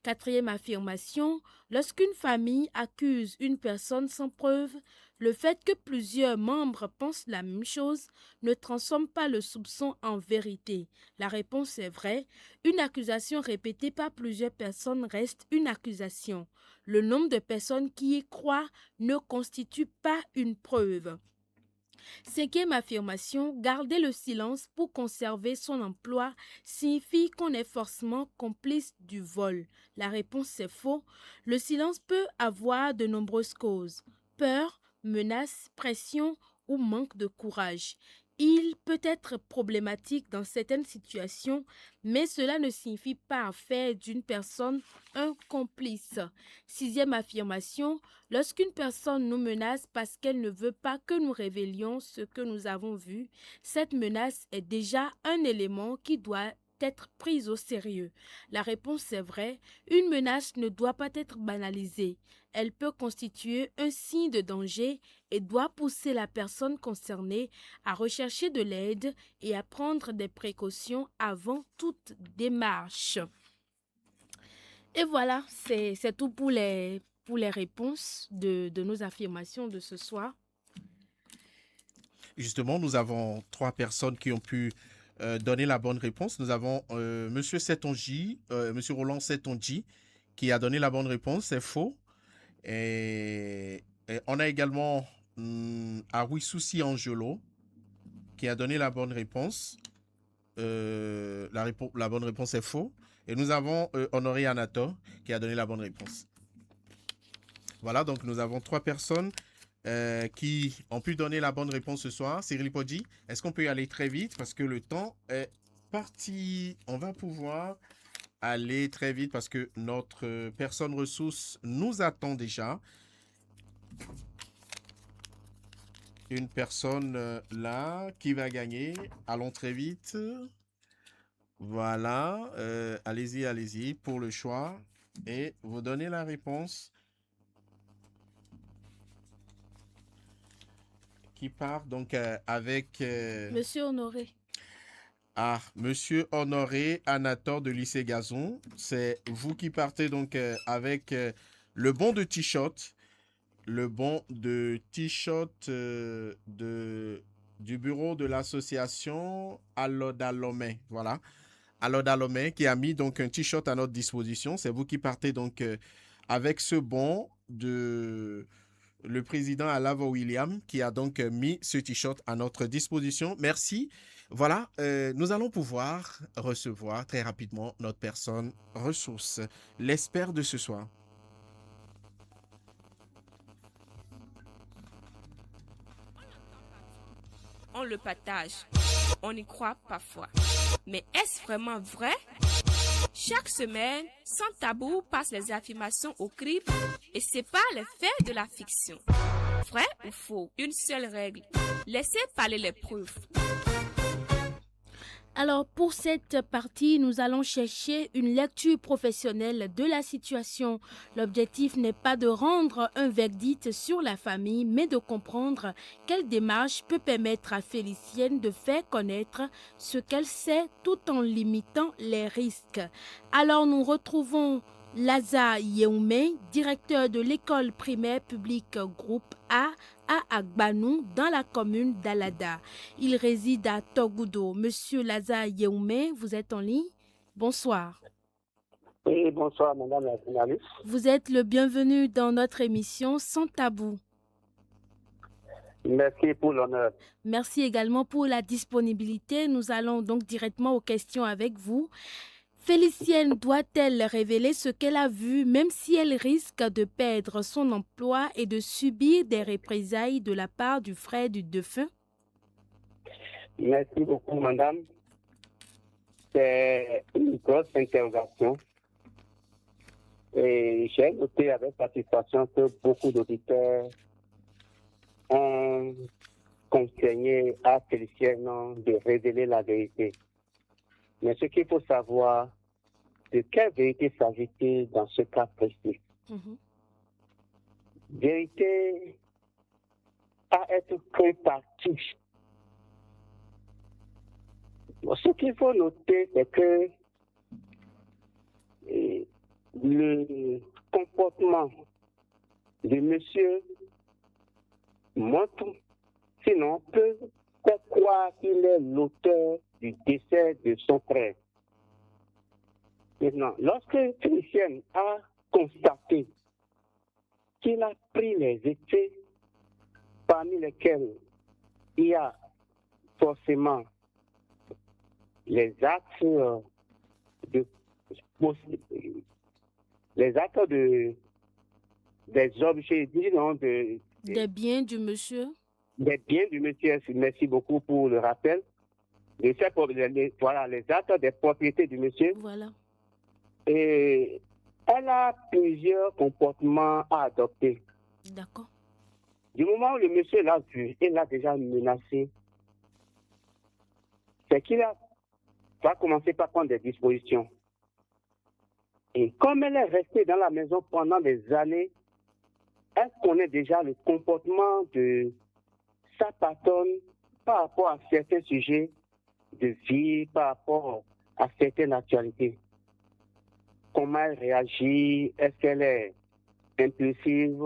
Quatrième affirmation, lorsqu'une famille accuse une personne sans preuve, le fait que plusieurs membres pensent la même chose ne transforme pas le soupçon en vérité. La réponse est vraie. Une accusation répétée par plusieurs personnes reste une accusation. Le nombre de personnes qui y croient ne constitue pas une preuve. Cinquième affirmation, garder le silence pour conserver son emploi signifie qu'on est forcément complice du vol. La réponse est faux. Le silence peut avoir de nombreuses causes. Peur, menace, pression ou manque de courage. Il peut être problématique dans certaines situations, mais cela ne signifie pas faire d'une personne un complice. Sixième affirmation, lorsqu'une personne nous menace parce qu'elle ne veut pas que nous révélions ce que nous avons vu, cette menace est déjà un élément qui doit être pris au sérieux. La réponse est vraie, une menace ne doit pas être banalisée. Elle peut constituer un signe de danger et doit pousser la personne concernée à rechercher de l'aide et à prendre des précautions avant toute démarche. Et voilà, c'est tout pour les réponses de nos affirmations de ce soir. Justement, nous avons 3 personnes qui ont pu donner la bonne réponse. Nous avons Monsieur Setonji, Monsieur Roland Setonji, qui a donné la bonne réponse. C'est faux. Et on a également Awissoussi Angelo, qui a donné la bonne réponse. La bonne réponse est faux. Et nous avons Honoré Anator, qui a donné la bonne réponse. Voilà, donc nous avons 3 personnes qui ont pu donner la bonne réponse ce soir. Cyril Podji, est-ce qu'on peut y aller très vite parce que le temps est parti. On va pouvoir aller très vite parce que notre personne ressource nous attend déjà. Une personne là qui va gagner. Allons très vite. Voilà. Allez-y pour le choix et vous donnez la réponse qui part donc avec... Monsieur Honoré. Ah, Monsieur Honoré Anator de lycée Gazon, c'est vous qui partez donc avec le bon de t-shirt, du bureau de l'association Alodalomé, voilà, Alodalomé qui a mis donc un t-shirt à notre disposition. C'est vous qui partez donc avec ce bon de le président Alavo William qui a donc mis ce t-shirt à notre disposition. Merci. Voilà, nous allons pouvoir recevoir très rapidement notre personne ressource, l'expert de ce soir. On le partage, on y croit parfois. Mais est-ce vraiment vrai? Chaque semaine, Sans Tabou passe les affirmations au crible et sépare les faits de la fiction. Vrai ou faux? Une seule règle. Laissez parler les preuves. Alors, pour cette partie, nous allons chercher une lecture professionnelle de la situation. L'objectif n'est pas de rendre un verdict sur la famille, mais de comprendre quelle démarche peut permettre à Félicienne de faire connaître ce qu'elle sait tout en limitant les risques. Alors, nous retrouvons Laza Yeoumé, directeur de l'école primaire publique groupe A à Agbanou, dans la commune d'Alada. Il réside à Togudo. Monsieur Laza Yeoumé, vous êtes en ligne? Bonsoir. Oui, bonsoir, madame la journaliste. Vous êtes le bienvenu dans notre émission Sans Tabou. Merci pour l'honneur. Merci également pour la disponibilité. Nous allons donc directement aux questions avec vous. Félicienne doit-elle révéler ce qu'elle a vu, même si elle risque de perdre son emploi et de subir des représailles de la part du frère du défunt? Merci beaucoup, madame. C'est une grosse interrogation. Et j'ai noté avec satisfaction que beaucoup d'auditeurs ont conseillé à Félicienne de révéler la vérité. Mais ce qu'il faut savoir, de quelle vérité s'agit-il dans ce cas précis? Vérité à être que partie. Ce qu'il faut noter, c'est que le comportement de monsieur montre, sinon peut croire qu'il est l'auteur du décès de son frère. Maintenant, lorsque Félicien a constaté qu'il a pris les effets parmi lesquels il y a forcément les actes des objets, disons, Des biens du monsieur. des biens du monsieur. Merci beaucoup pour le rappel. Voilà, les actes des propriétés du monsieur. Voilà. Et elle a plusieurs comportements à adopter. D'accord. Du moment où le monsieur l'a vu et l'a déjà menacé, c'est qu'il va commencer par prendre des dispositions. Et comme elle est restée dans la maison pendant des années, elle connaît déjà le comportement de sa patronne par rapport à certains sujets de vie, par rapport à certaines actualités. Comment elle réagit, est-ce qu'elle est impulsive,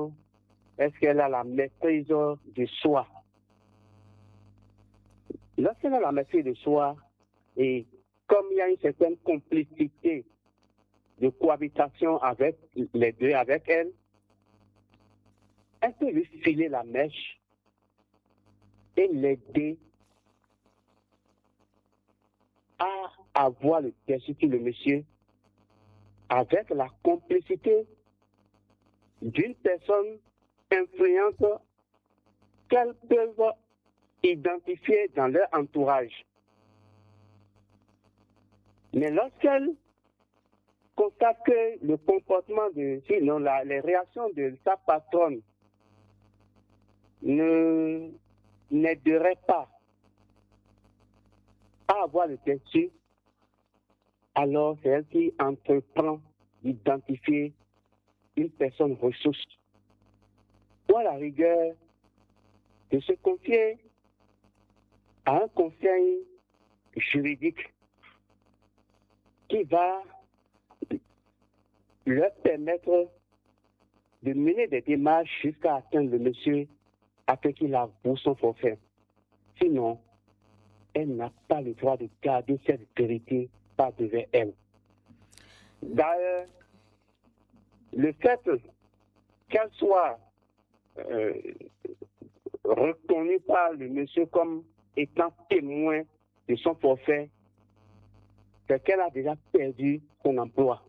est-ce qu'elle a la maîtrise de soi. Lorsqu'elle a la maîtrise de soi, et comme il y a une certaine complicité de cohabitation avec les deux, avec elle, elle peut lui filer la mèche et l'aider à avoir le dessus sur le monsieur avec la complicité d'une personne influente qu'elles peuvent identifier dans leur entourage. Mais lorsqu'elle constate que le comportement sinon les réactions de sa patronne ne n'aideraient pas à avoir le dessus, alors c'est elle qui entreprend d'identifier une personne ressource ou à la rigueur de se confier à un conseil juridique qui va leur permettre de mener des démarches jusqu'à atteindre le monsieur afin qu'il avoue son forfait. Sinon, elle n'a pas le droit de garder cette vérité par devant elle. D'ailleurs, le fait qu'elle soit reconnue par le monsieur comme étant témoin de son forfait, c'est qu'elle a déjà perdu son emploi.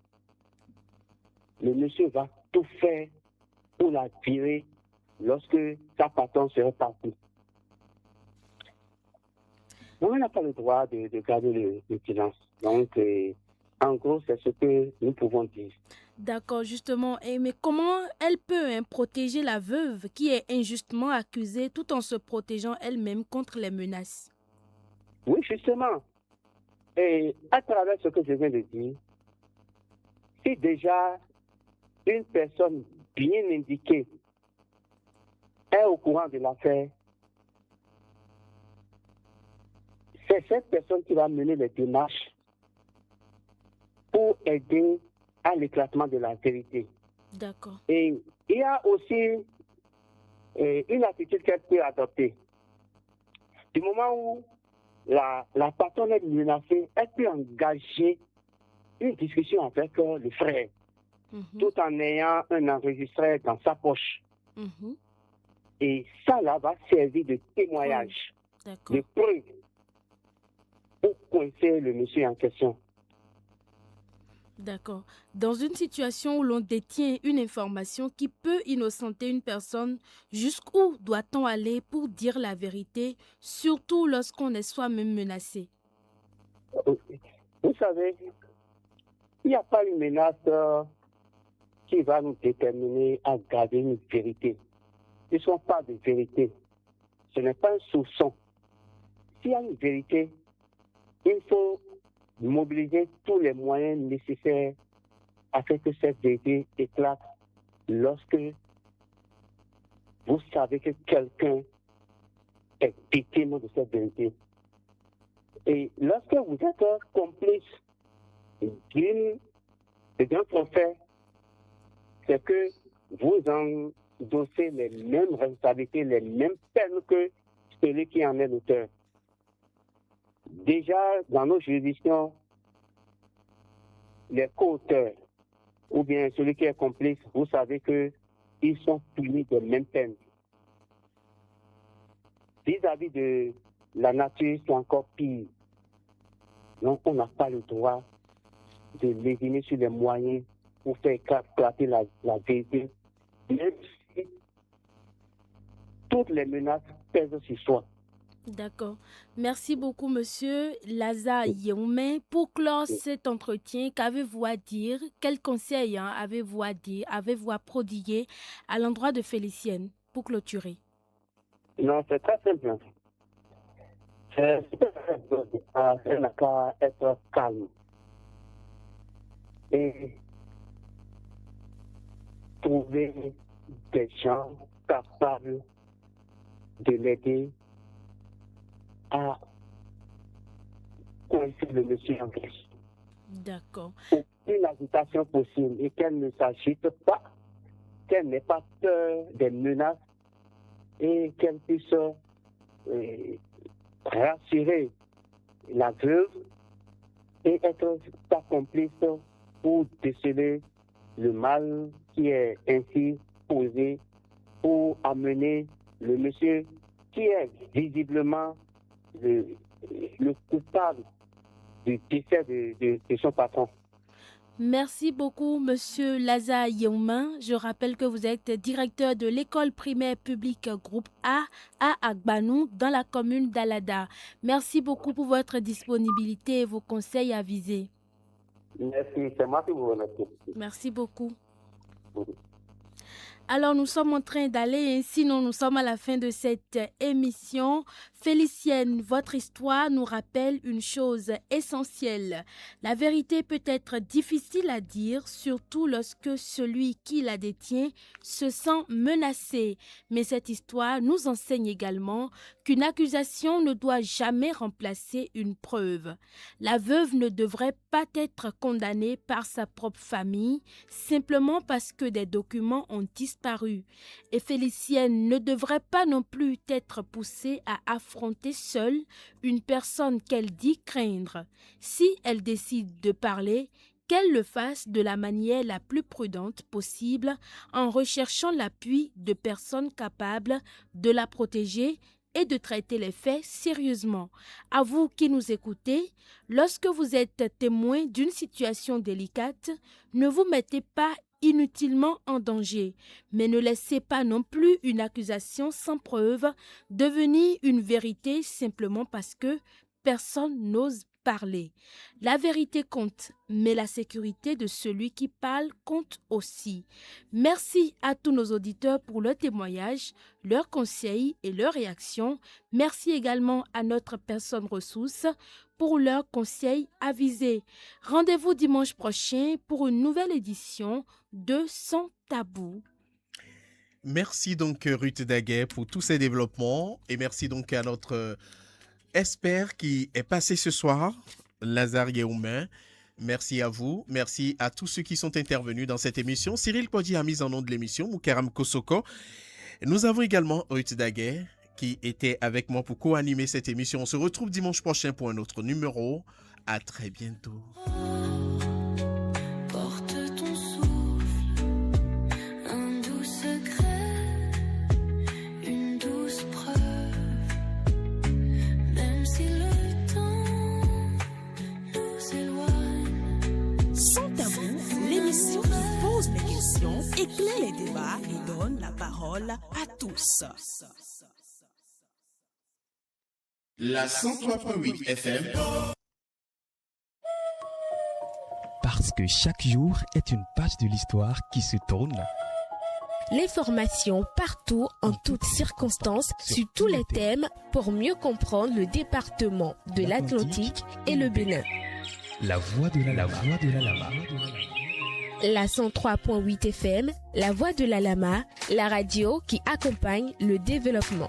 Le monsieur va tout faire pour la virer lorsque sa patronne sera partie. On n'a pas le droit de garder le silence. Donc, en gros, c'est ce que nous pouvons dire. D'accord, justement. Mais comment elle peut protéger la veuve qui est injustement accusée tout en se protégeant elle-même contre les menaces? Oui, justement. Et à travers ce que je viens de dire, si déjà une personne bien indiquée est au courant de l'affaire, c'est cette personne qui va mener les démarches pour aider à l'éclatement de la vérité. D'accord. Et il y a aussi une attitude qu'elle peut adopter. Du moment où la patronne est menacée, elle peut engager une discussion avec le frère, tout en ayant un enregistreur dans sa poche. Et ça, là, va servir de témoignage, de preuve pour coincer le monsieur en question. D'accord. Dans une situation où l'on détient une information qui peut innocenter une personne, jusqu'où doit-on aller pour dire la vérité, surtout lorsqu'on est soi-même menacé? Vous savez, il n'y a pas une menace qui va nous déterminer à garder une vérité. Ce ne sont pas de vérité. Ce n'est pas un soupçon. S'il y a une vérité, il faut mobiliser tous les moyens nécessaires afin que cette vérité éclate lorsque vous savez que quelqu'un est victime de cette vérité. Et lorsque vous êtes complice d'une C'est un forfait, c'est que vous endossez les mêmes responsabilités, les mêmes peines que celui qui en est l'auteur. Déjà, dans nos juridictions, les co-auteurs ou bien celui qui est complice, vous savez qu'ils sont punis des mêmes peines. Vis-à-vis de la nature, c'est encore pire. Donc, on n'a pas le droit de lésiner sur les moyens pour faire éclater la vérité, même si toutes les menaces pèsent sur soi. D'accord. Merci beaucoup, monsieur Lazare Yeoumé. Pour clore cet entretien, qu'avez-vous à dire? Quel conseil avez-vous à dire, avez-vous à prodiguer à l'endroit de Félicienne pour clôturer? Non, c'est très simple. Elle n'a qu'à être calme et trouver des gens capables de l'aider à coincer le monsieur en question. D'accord. Une agitation possible et qu'elle ne s'agite pas, qu'elle n'ait pas peur des menaces et qu'elle puisse rassurer la veuve et être sa complice pour déceler le mal qui est ainsi posé pour amener le monsieur qui est visiblement le coupable du décès de son patron. Merci beaucoup, monsieur Lazare Yeoumé. Je rappelle que vous êtes directeur de l'école primaire publique groupe A à Agbanou, dans la commune d'Alada. Merci beaucoup pour votre disponibilité et vos conseils avisés. Merci, c'est moi qui vous remercie. Merci beaucoup. Alors, nous sommes en train d'aller, sinon nous sommes à la fin de cette émission. Félicienne, votre histoire nous rappelle une chose essentielle. La vérité peut être difficile à dire, surtout lorsque celui qui la détient se sent menacé. Mais cette histoire nous enseigne également qu'une accusation ne doit jamais remplacer une preuve. La veuve ne devrait pas être condamnée par sa propre famille simplement parce que des documents ont disparu. Et Félicienne ne devrait pas non plus être poussée à affronter seule une personne qu'elle dit craindre. Si elle décide de parler, qu'elle le fasse de la manière la plus prudente possible en recherchant l'appui de personnes capables de la protéger et de traiter les faits sérieusement. À vous qui nous écoutez, lorsque vous êtes témoin d'une situation délicate, ne vous mettez pas inutilement en danger, mais ne laissez pas non plus une accusation sans preuve devenir une vérité simplement parce que personne n'ose parler. La vérité compte, mais la sécurité de celui qui parle compte aussi. Merci à tous nos auditeurs pour leurs témoignages, leurs conseils et leurs réactions. Merci également à notre personne ressource pour leurs conseils avisés. Rendez-vous dimanche prochain pour une nouvelle édition de Sans Tabou. Merci donc Ruth Daguet pour tous ces développements et merci donc à notre expert qui est passé ce soir, Lazare Yeoumé. Merci à vous, merci à tous ceux qui sont intervenus dans cette émission. Cyril Podi a mis en onde de l'émission, Moukaram Kosoko. Nous avons également Ruth Daguet qui était avec moi pour co-animer cette émission. On se retrouve dimanche prochain pour un autre numéro. À très bientôt. Éclaire les débats et donne la parole à tous. La 103.8 FM. Parce que chaque jour est une page de l'histoire qui se tourne. L'information partout, en toutes circonstances, sur tous les thèmes, pour mieux comprendre le département de l'Atlantique et le Bénin. La voix de la Lama. La 103.8 FM, la voix de la Lama, la radio qui accompagne le développement.